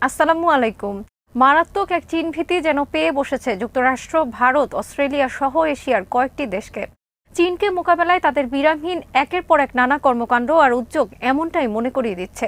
আসসালামু আলাইকুম। মারাত্মক এক চীন ভীতি যেন পেয়ে বসেছে যুক্তরাষ্ট্র, ভারত, অস্ট্রেলিয়া সহ এশিয়ার কয়েকটি দেশকে। চীনকে মোকাবেলায় তাদের বিরামহীন একের পর এক নানা কর্মকাণ্ড আর উদ্যোগ এমনটাই মনে করিয়ে দিচ্ছে।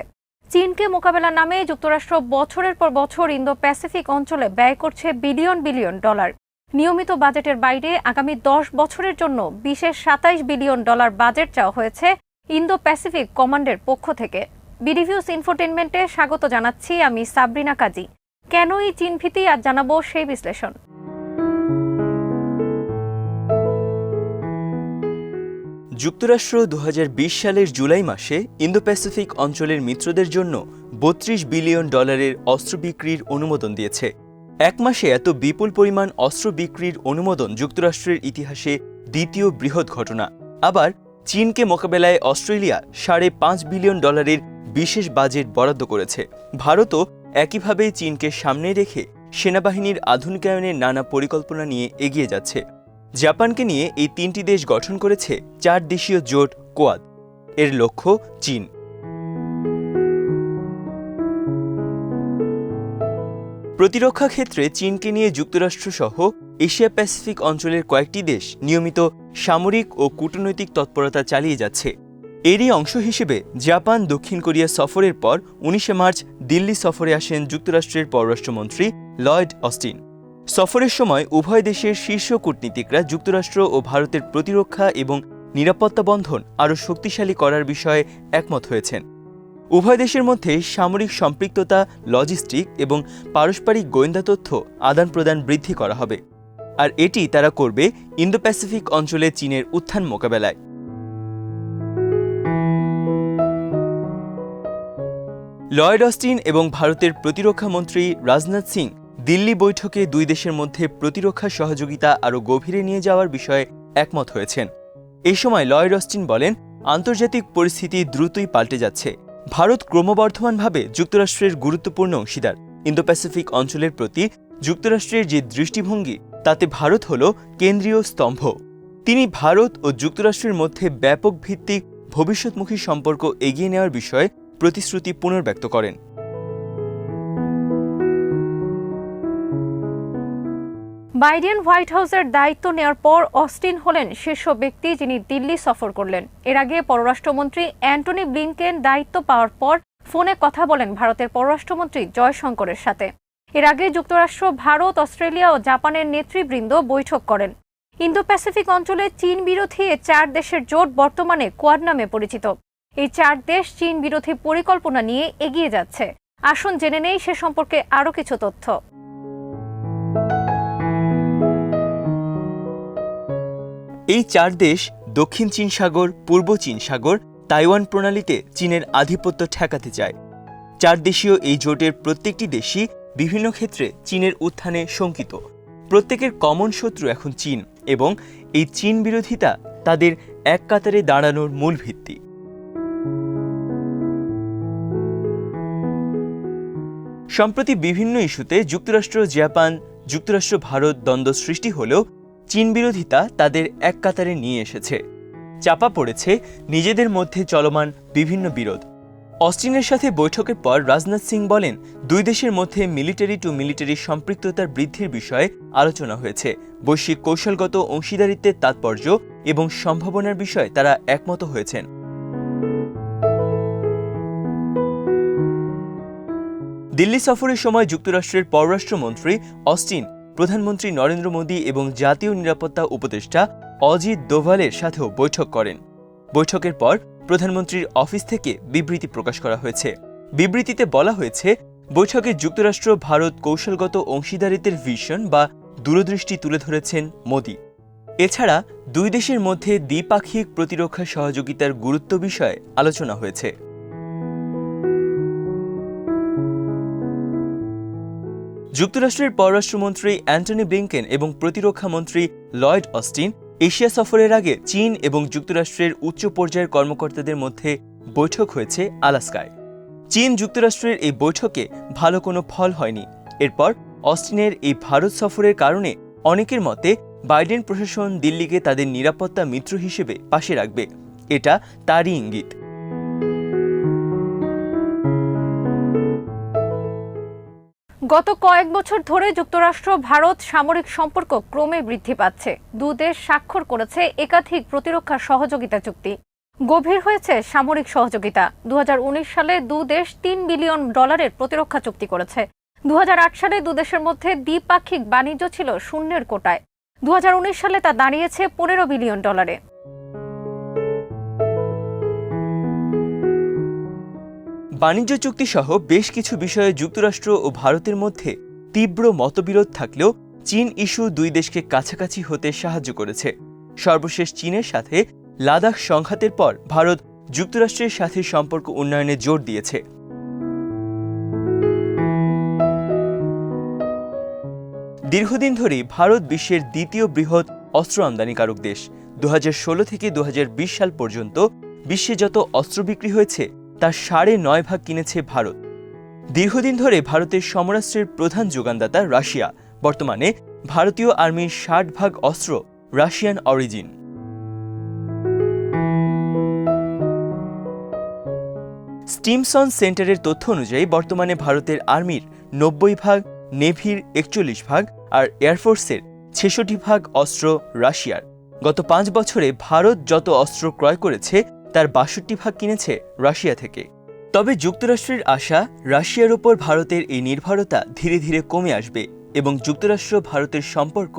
চীনকে মোকাবেলার নামে যুক্তরাষ্ট্র বছরের পর বছর ইন্দো প্যাসিফিক অঞ্চলে ব্যয় করছে বিলিয়ন বিলিয়ন ডলার। নিয়মিত বাজেটের বাইরে আগামী 10 বছরের জন্য বিশেষ 27 বিলিয়ন ডলার বাজেট চাওয়া হয়েছে ইন্দো প্যাসিফিক কমান্ডের পক্ষ থেকে। বিডিভিউস ইনফোটেনমেন্টে স্বাগত জানাচ্ছি আমি সাবরিনা কাজী। কেন এই চীন ভীতি, আজ জানাবো সেই বিশ্লেষণ। যুক্তরাষ্ট্র 2020 সালের জুলাই মাসে ইন্দো প্যাসিফিক অঞ্চলের মিত্রদের জন্য 32 বিলিয়ন ডলারের অস্ত্র বিক্রির অনুমোদন দিয়েছে। এক মাসে এত বিপুল পরিমাণ অস্ত্র বিক্রির অনুমোদন যুক্তরাষ্ট্রের ইতিহাসে দ্বিতীয় বৃহৎ ঘটনা। আবার চীনকে মোকাবেলায় অস্ট্রেলিয়া 5.5 বিলিয়ন ডলারের বিশেষ বাজেট বরাদ্দ করেছে। ভারতও একইভাবে চীনকে সামনে রেখে সেনাবাহিনীর আধুনিকায়নের নানা পরিকল্পনা নিয়ে এগিয়ে যাচ্ছে। জাপানকে নিয়ে এই তিনটি দেশ গঠন করেছে 4 দেশীয় জোট কোয়াদ। এর লক্ষ্য চীন। প্রতিরক্ষা ক্ষেত্রে চীনকে নিয়ে যুক্তরাষ্ট্র সহ এশিয়া প্যাসিফিক অঞ্চলের কয়েকটি দেশ নিয়মিত সামরিক ও কূটনৈতিক তৎপরতা চালিয়ে যাচ্ছে। এরই অংশ হিসেবে জাপান দক্ষিণ কোরিয়া সফরের পর 19 মার্চ দিল্লি সফরে আসেন যুক্তরাষ্ট্রের পররাষ্ট্রমন্ত্রী লয়েড অস্টিন। সফরের সময় উভয় দেশের শীর্ষ কূটনীতিকরা যুক্তরাষ্ট্র ও ভারতের প্রতিরক্ষা এবং নিরাপত্তা বন্ধন আরও শক্তিশালী করার বিষয়ে একমত হয়েছেন। উভয় দেশের মধ্যে সামরিক সম্পৃক্ততা, লজিস্টিক এবং পারস্পরিক গোয়েন্দা তথ্য আদান প্রদান বৃদ্ধি করা হবে। আর এটি তারা করবে ইন্দো প্যাসিফিক অঞ্চলে চীনের উত্থান মোকাবেলায়। লয়েড অস্টিন এবং ভারতের প্রতিরক্ষা মন্ত্রী রাজনাথ সিং দিল্লি বৈঠকে দুই দেশের মধ্যে প্রতিরক্ষা সহযোগিতা আরও গভীরে নিয়ে যাওয়ার বিষয়ে একমত হয়েছেন। এই সময় লয়েড অস্টিন বলেন, আন্তর্জাতিক পরিস্থিতি দ্রুতই পাল্টে যাচ্ছে। ভারত ক্রমবর্ধমানভাবে যুক্তরাষ্ট্রের গুরুত্বপূর্ণ অংশীদার। ইন্দো প্যাসিফিক অঞ্চলের প্রতি যুক্তরাষ্ট্রের যে দৃষ্টিভঙ্গি, তাতে ভারত হল কেন্দ্রীয় স্তম্ভ। তিনি ভারত ও যুক্তরাষ্ট্রের মধ্যে ব্যাপক ভিত্তিক ভবিষ্যৎমুখী সম্পর্ক এগিয়ে নেওয়ার বিষয়ে প্রতিশ্রুতি পুনর্ব্যক্ত করেন। বাইডেন হোয়াইট হাউসের দায়িত্ব নেওয়ার পর অস্টিন হলেন শীর্ষ ব্যক্তি যিনি দিল্লি সফর করলেন। এর আগে পররাষ্ট্রমন্ত্রী অ্যান্টনি ব্লিংকেন দায়িত্ব পাওয়ার পর ফোনে কথা বলেন ভারতের পররাষ্ট্রমন্ত্রী জয়শঙ্করের সাথে। এর আগে যুক্তরাষ্ট্র, ভারত, অস্ট্রেলিয়া ও জাপানের নেতৃবৃন্দ বৈঠক করেন। ইন্দো প্যাসিফিক অঞ্চলে চীন বিরোধী 4 দেশের জোট বর্তমানে কোয়াড নামে পরিচিত। এই 4 দেশ চীন বিরোধী পরিকল্পনা নিয়ে এগিয়ে যাচ্ছে। আসুন জেনে নেই সে সম্পর্কে আরও কিছু তথ্য। এই 4 দেশ দক্ষিণ চীন সাগর, পূর্ব চীন সাগর, তাইওয়ান প্রণালীতে চীনের আধিপত্য ঠেকাতে চায়। 4 দেশীয় এই জোটের প্রত্যেকটি দেশই বিভিন্ন ক্ষেত্রে চীনের উত্থানে শঙ্কিত। প্রত্যেকের কমন শত্রু এখন চীন, এবং এই চীন বিরোধিতা তাদের এক কাতারে দাঁড়ানোর মূল ভিত্তি। সম্প্রতি বিভিন্ন ইস্যুতে যুক্তরাষ্ট্র, জাপান, যুক্তরাষ্ট্র ভারত দ্বন্দ্ব সৃষ্টি হলেও চীন বিরোধিতা তাদের এক কাতারে নিয়ে এসেছে। চাপা পড়েছে নিজেদের মধ্যে চলমান বিভিন্ন বিরোধ। অস্টিনের সাথে বৈঠকের পর রাজনাথ সিং বলেন, দুই দেশের মধ্যে মিলিটারি টু মিলিটারি সম্পৃক্ততার বৃদ্ধির বিষয়ে আলোচনা হয়েছে। বৈশ্বিক কৌশলগত অংশীদারিত্বের তাৎপর্য এবং সম্ভাবনার বিষয়ে তারা একমত হয়েছেন। দিল্লি সফরের সময় যুক্তরাষ্ট্রের পররাষ্ট্রমন্ত্রী অস্টিন প্রধানমন্ত্রী নরেন্দ্র মোদী এবং জাতীয় নিরাপত্তা উপদেষ্টা অজিত দোভালের সাথেও বৈঠক করেন। বৈঠকের পর প্রধানমন্ত্রীর অফিস থেকে বিবৃতি প্রকাশ করা হয়েছে। বিবৃতিতে বলা হয়েছে, বৈঠকে যুক্তরাষ্ট্র ভারত কৌশলগত অংশীদারিত্বের ভিশন বা দূরদৃষ্টি তুলে ধরেছেন মোদী। এছাড়া দুই দেশের মধ্যে দ্বিপাক্ষিক প্রতিরক্ষা সহযোগিতার গুরুত্ব বিষয়ে আলোচনা হয়েছে। যুক্তরাষ্ট্রের পররাষ্ট্রমন্ত্রী অ্যান্টনি ব্লিংকেন এবং প্রতিরক্ষা মন্ত্রী লয়েড অস্টিন এশিয়া সফরের আগে চীন এবং যুক্তরাষ্ট্রের উচ্চ পর্যায়ের কর্মকর্তাদের মধ্যে বৈঠক হয়েছে আলাস্কায়। চীন যুক্তরাষ্ট্রের এই বৈঠকে ভালো কোনো ফল হয়নি। এরপর অস্টিনের এই ভারত সফরের কারণে অনেকের মতে বাইডেন প্রশাসন দিল্লিকে তাদের নিরাপত্তা মিত্র হিসেবে পাশে রাখবে। এটা তারই ইঙ্গিত। গত কয়েক বছর ধরে যুক্তরাষ্ট্র ভারত সামরিক সম্পর্ক ক্রমে বৃদ্ধি পাচ্ছে। দুদেশ স্বাক্ষর করেছে একাধিক প্রতিরক্ষা সহযোগিতা চুক্তি। গভীর হয়েছে সামরিক সহযোগিতা। 2019 সালে দুদেশ $3 বিলিয়ন প্রতিরক্ষা চুক্তি করেছে। 2008 সালে দুদেশের মধ্যে দ্বিপাক্ষিক বাণিজ্য ছিল শূন্যের কোটায়। 2019 সালে তা দাঁড়িয়েছে $15 বিলিয়ন। বাণিজ্য চুক্তি সহ বেশ কিছু বিষয়ে যুক্তরাষ্ট্র ও ভারতের মধ্যে তীব্র মতবিরোধ থাকলেও চীন ইস্যু দুই দেশকে কাছাকাছি হতে সাহায্য করেছে। সর্বশেষ চীনের সাথে লাদাখ সংঘাতের পর ভারত যুক্তরাষ্ট্রের সাথে সম্পর্ক উন্নয়নে জোর দিয়েছে। দীর্ঘদিন ধরেই ভারত বিশ্বের দ্বিতীয় বৃহৎ অস্ত্র আমদানিকারক দেশ। 2016 থেকে 2020 সাল পর্যন্ত বিশ্বে যত অস্ত্র বিক্রি হয়েছে তার 9.5 কিনেছে ভারত। দীর্ঘদিন ধরে ভারতের সমরাস্ত্রের প্রধান যোগানদাতা রাশিয়া। বর্তমানে ভারতীয় আর্মির 60% অস্ত্র রাশিয়ান অরিজিন। স্টিমসন সেন্টারের তথ্য অনুযায়ী বর্তমানে ভারতের আর্মির 90%, নেভির 41% আর এয়ারফোর্সের 66% অস্ত্র রাশিয়ার। গত 5 বছরে ভারত যত অস্ত্র ক্রয় করেছে তার 62% কিনেছে রাশিয়া থেকে। তবে যুক্তরাষ্ট্রের আশা, রাশিয়ার উপর ভারতের এই নির্ভরতা ধীরে ধীরে কমে আসবে এবং যুক্তরাষ্ট্র ভারতের সম্পর্ক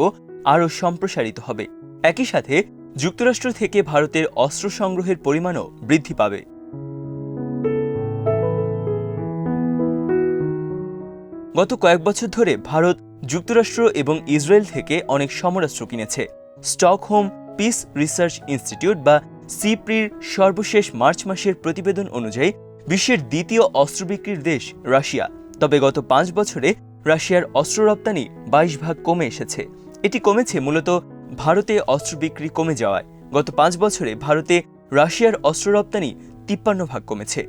আরও সম্প্রসারিত হবে। একই সাথে যুক্তরাষ্ট্র থেকে ভারতের অস্ত্র সংগ্রহের পরিমাণও বৃদ্ধি পাবে। গত কয়েক বছর ধরে ভারত যুক্তরাষ্ট্র এবং ইসরায়েল থেকে অনেক সমরাস্ত্র কিনেছে। স্টকহোম পিস রিসার্চ ইনস্টিটিউট বা সিপ্রির সর্বশেষ মার্চ মাসের প্রতিবেদন অনুযায়ী বিশ্বের দ্বিতীয় অস্ত্র বিক্রির দেশ রাশিয়া। তবে গত 5 বছরে রাশিয়ার অস্ত্র রপ্তানি 22% কমে এসেছে। এটি কমেছে মূলত ভারতে অস্ত্র বিক্রি কমে যাওয়ায়। গত 5 বছরে ভারতে রাশিয়ার অস্ত্র রপ্তানি 53% কমেছে।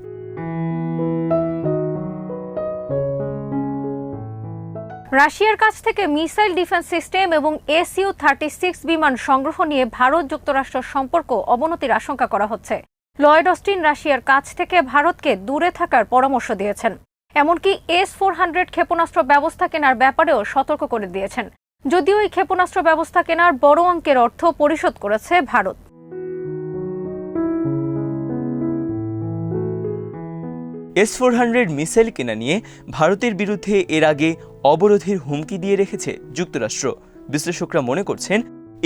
রাশিয়ার কাছ থেকে মিসাইল ডিফেন্স সিস্টেম এবং SU-36 বিমান সংগ্রহ নিয়ে ভারত যুক্তরাষ্ট্র সম্পর্ক অবনতির আশঙ্কা করা হচ্ছে। লয়েড অস্টিন রাশিয়ার কাছ থেকে ভারতকে দূরে থাকার পরামর্শ দিয়েছেন। এমনকি S-400 ক্ষেপণাস্ত্র ব্যবস্থা কেনার ব্যাপারেও সতর্ক করে দিয়েছেন। যদিও এই ক্ষেপণাস্ত্র ব্যবস্থা কেনার বড় অঙ্কের অর্থ পরিশোধ করেছে ভারত। S-400 মিসাইল কেনা নিয়ে ভারতের বিরুদ্ধে এর আগে অবরোধের হুমকি দিয়ে রেখেছে যুক্তরাষ্ট্র। বিশ্লেষকরা মনে করছেন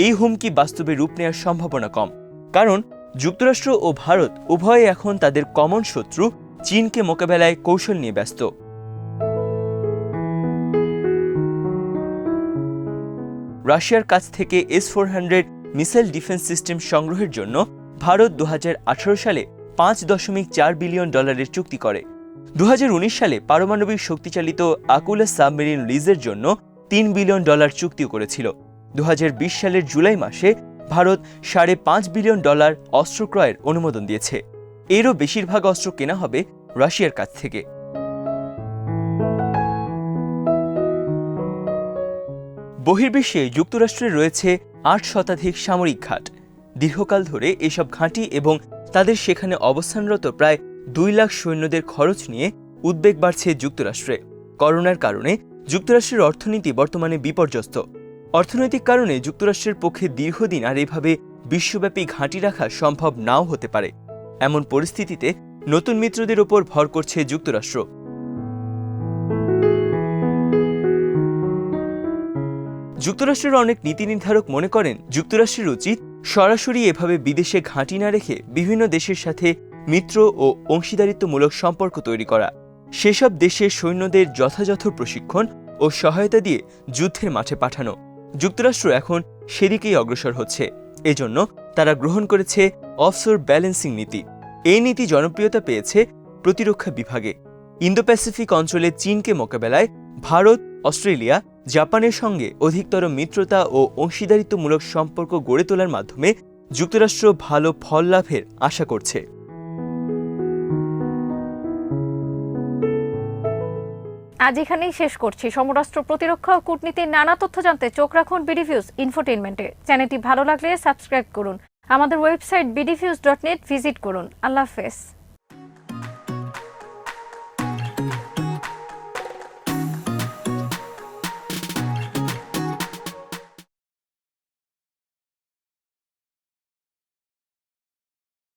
এই হুমকি বাস্তবে রূপ নেওয়ার সম্ভাবনা কম, কারণ যুক্তরাষ্ট্র ও ভারত উভয়ে এখন তাদের কমন শত্রু চীনকে মোকাবেলায় কৌশল নিয়ে ব্যস্ত। রাশিয়ার কাছ থেকে S-400 মিসাইল ডিফেন্স সিস্টেম সংগ্রহের জন্য ভারত 2018 সালে $5.4 বিলিয়ন চুক্তি করে। 2019 সালে পারমাণবিক শক্তিচালিত আকুলা সাবমেরিন লিজের জন্য $3 বিলিয়ন চুক্তিও করেছিল। 2020 সালের জুলাই মাসে ভারত $5.5 বিলিয়ন অস্ত্র ক্রয়ের অনুমোদন দিয়েছে। এরও বেশিরভাগ অস্ত্র কেনা হবে রাশিয়ার কাছ থেকে। বহির্বিশ্বে যুক্তরাষ্ট্রের রয়েছে 8 শতাধিক সামরিক ঘাঁটি। দীর্ঘকাল ধরে এসব ঘাঁটি এবং তাদের সেখানে অবস্থানরত প্রায় 2 লাখ সৈন্যদের খরচ নিয়ে উদ্বেগ বাড়ছে যুক্তরাষ্ট্রে। করোনার কারণে যুক্তরাষ্ট্রের অর্থনীতি বর্তমানে বিপর্যস্ত। অর্থনৈতিক কারণে যুক্তরাষ্ট্রের পক্ষে দীর্ঘদিন আর এভাবে বিশ্বব্যাপী ঘাঁটি রাখা সম্ভব নাও হতে পারে। এমন পরিস্থিতিতে নতুন মিত্রদের ওপর ভর করছে যুক্তরাষ্ট্র। যুক্তরাষ্ট্রের অনেক নীতি নির্ধারক মনে করেন যুক্তরাষ্ট্রের উচিত সরাসরি এভাবে বিদেশে ঘাঁটি না রেখে বিভিন্ন দেশের সাথে মিত্র ও অংশীদারিত্বমূলক সম্পর্ক তৈরি করা, সেসব দেশের সৈন্যদের যথাযথ প্রশিক্ষণ ও সহায়তা দিয়ে যুদ্ধের মাঠে পাঠানো। যুক্তরাষ্ট্র এখন সেদিকেই অগ্রসর হচ্ছে। এজন্য তারা গ্রহণ করেছে অফশোর ব্যালেন্সিং নীতি। এই নীতি জনপ্রিয়তা পেয়েছে প্রতিরক্ষা বিভাগে। ইন্দো প্যাসিফিক অঞ্চলে চীনকে মোকাবেলায় ভারত, অস্ট্রেলিয়া, জাপানের সঙ্গে অধিকতর মিত্রতা ও অংশীদারিত্বমূলক সম্পর্ক গড়ে তোলার মাধ্যমে যুক্তরাষ্ট্র ভালো ফল লাভের আশা করছে। আজ এখানেই শেষ করছি। সমরাষ্ট্র প্রতিরক্ষা ও কূটনীতির নানা তথ্য জানতে চোখ রাখুন বিডিভিউজ ইনফোটেইনমেন্টে। চ্যানেলটি ভালো লাগলে সাবস্ক্রাইব করুন। আমাদের ওয়েবসাইট bdviews.net ভিজিট করুন। আল্লাহ হাফেজ।